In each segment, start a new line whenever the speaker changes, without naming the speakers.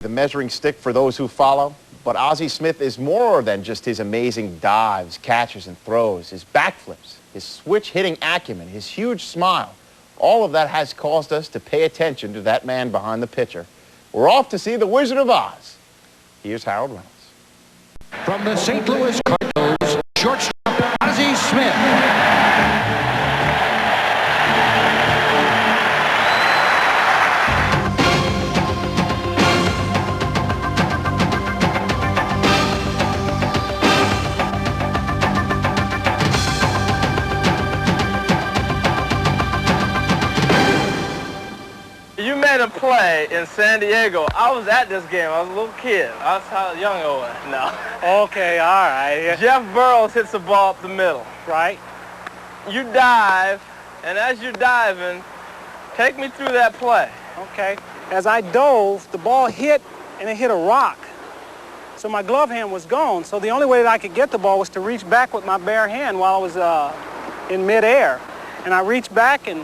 the measuring stick for those who follow. But Ozzie Smith is more than just his amazing dives, catches, and throws. His backflips, his switch-hitting acumen, his huge smile. All of that has caused us to pay attention to that man behind the pitcher. We're off to see the Wizard of Oz. Here's Harold Reynolds.
From the St. Louis Cardinals, shortstop Ozzie Smith.
You made a play in San Diego. I was at this game. I was a little kid. I was how young I was. No.
Okay, all right.
Jeff Burrows hits the ball up the middle.
Right.
You dive, and as you're diving, take me through that play.
Okay. As I dove, the ball hit, and it hit a rock. So my glove hand was gone. So the only way that I could get the ball was to reach back with my bare hand while I was in midair. And I reached back, and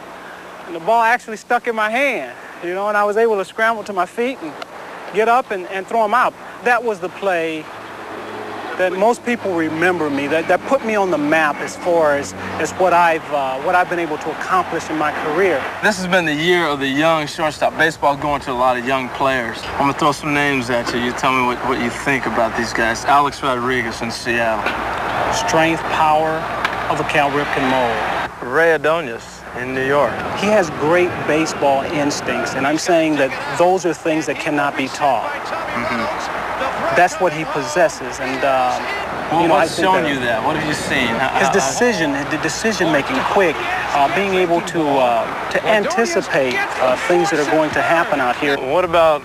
the ball actually stuck in my hand, you know, and I was able to scramble to my feet and get up and throw them out. That was the play that most people remember me, that put me on the map as far as what I've been able to accomplish in my career.
This has been the year of the young shortstop. Baseball going to a lot of young players. I'm going to throw some names at you. You tell me what you think about these guys. Alex Rodriguez in Seattle.
Strength, power of a Cal Ripken mold.
Ray Adonis in New York.
He has great baseball instincts, and I'm saying that those are things that cannot be taught.
Mm-hmm.
That's what he possesses, and you know,
what's shown you that? What have you seen?
His decision-making, quick, being able to anticipate things that are going to happen out here.
What about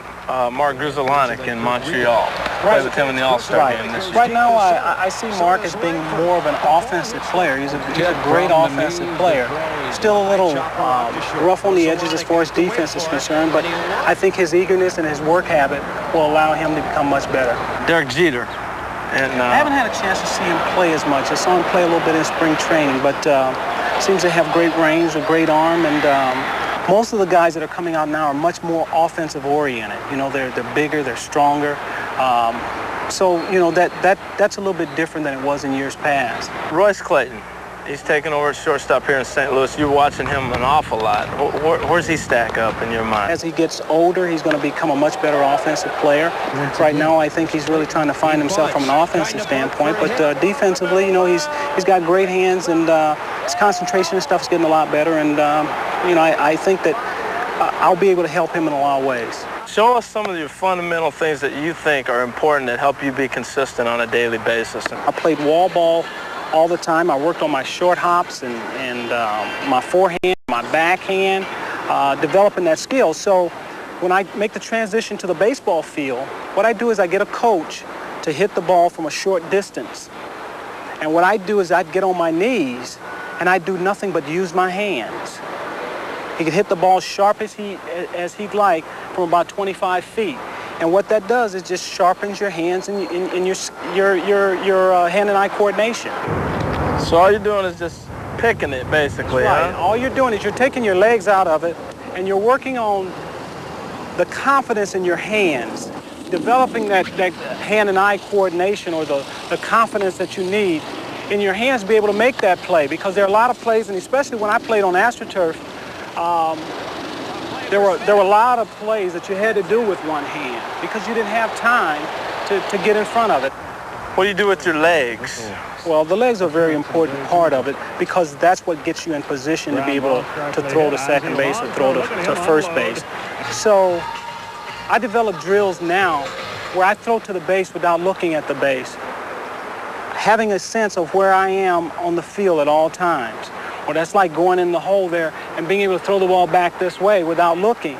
Mark Grudzielanek in Montreal? Played with him in the All-Star game this year.
Right now, I see Mark as being more of an offensive player. He's a great offensive player. Still a little rough on the edges as far as defense is concerned, but I think his eagerness and his work habit will allow him to become much better.
Derek Jeter. And,
I haven't had a chance to see him play as much. I saw him play a little bit in spring training, but seems to have great range, a great arm, and most of the guys that are coming out now are much more offensive oriented. You know, they're bigger, they're stronger. So, you know, that's a little bit different than it was in years past.
Royce Clayton, he's taken over as shortstop here in St. Louis. You're watching him an awful lot. Where's he stack up in your mind?
As he gets older, he's going to become a much better offensive player. Right now, I think he's really trying to find himself from an offensive standpoint, but defensively, you know, he's got great hands, and his concentration and stuff is getting a lot better, and you know, I think that I'll be able to help him in a lot of ways.
Show us some of your fundamental things that you think are important that help you be consistent on a daily basis.
I played wall ball all the time. I worked on my short hops and my forehand, my backhand, developing that skill. So when I make the transition to the baseball field, what I do is I get a coach to hit the ball from a short distance. And what I do is I'd get on my knees and I do nothing but use my hands. He could hit the ball sharp as he'd like from about 25 feet. And what that does is just sharpens your hands and your hand and eye coordination.
So all you're doing is just picking it, basically,
right.
Huh?
All you're doing is you're taking your legs out of it and you're working on the confidence in your hands, developing that hand and eye coordination, or the confidence that you need in your hands to be able to make that play. Because there are a lot of plays, and especially when I played on AstroTurf, there were a lot of plays that you had to do with one hand because you didn't have time to get in front of it.
What do you do with your legs?
Well, the legs are a very important part of it because that's what gets you in position to be able to throw to second base or throw to first base. So I develop drills now where I throw to the base without looking at the base, having a sense of where I am on the field at all times. Well, that's like going in the hole there and being able to throw the ball back this way without looking.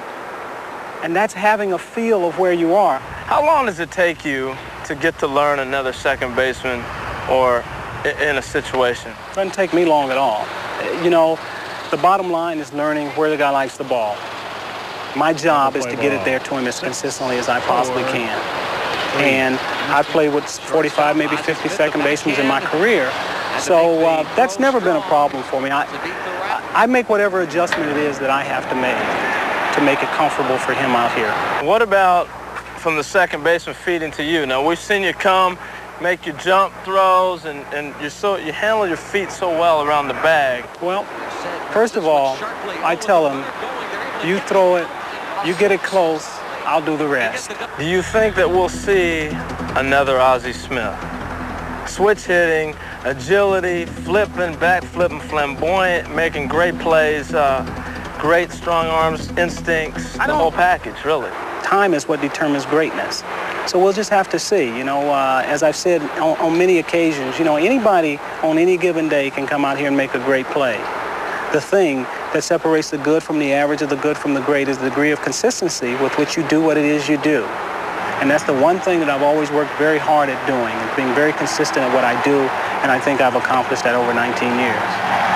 And that's having a feel of where you are.
How long does it take you to get to learn another second baseman or in a situation?
It doesn't take me long at all. You know, the bottom line is learning where the guy likes the ball. My job is to get it there to him as consistently as I possibly can. And I've played with 45, maybe 50 second basemen in my career. So that's never been a problem for me. I make whatever adjustment it is that I have to make it comfortable for him out here.
What about from the second baseman feeding to you. Now, we've seen you come, make your jump throws, and you handle your feet so well around the bag.
Well, first of all, I tell them, you throw it, you get it close, I'll do the rest.
Do you think that we'll see another Ozzie Smith? Switch hitting, agility, flipping, back flipping, flamboyant, making great plays, great strong arms, instincts, the whole package, really.
Time is what determines greatness. So we'll just have to see. You know, as I've said on many occasions, you know, anybody on any given day can come out here and make a great play. The thing that separates the good from the average or the good from the great is the degree of consistency with which you do what it is you do. And that's the one thing that I've always worked very hard at doing, and being very consistent at what I do, and I think I've accomplished that over 19 years.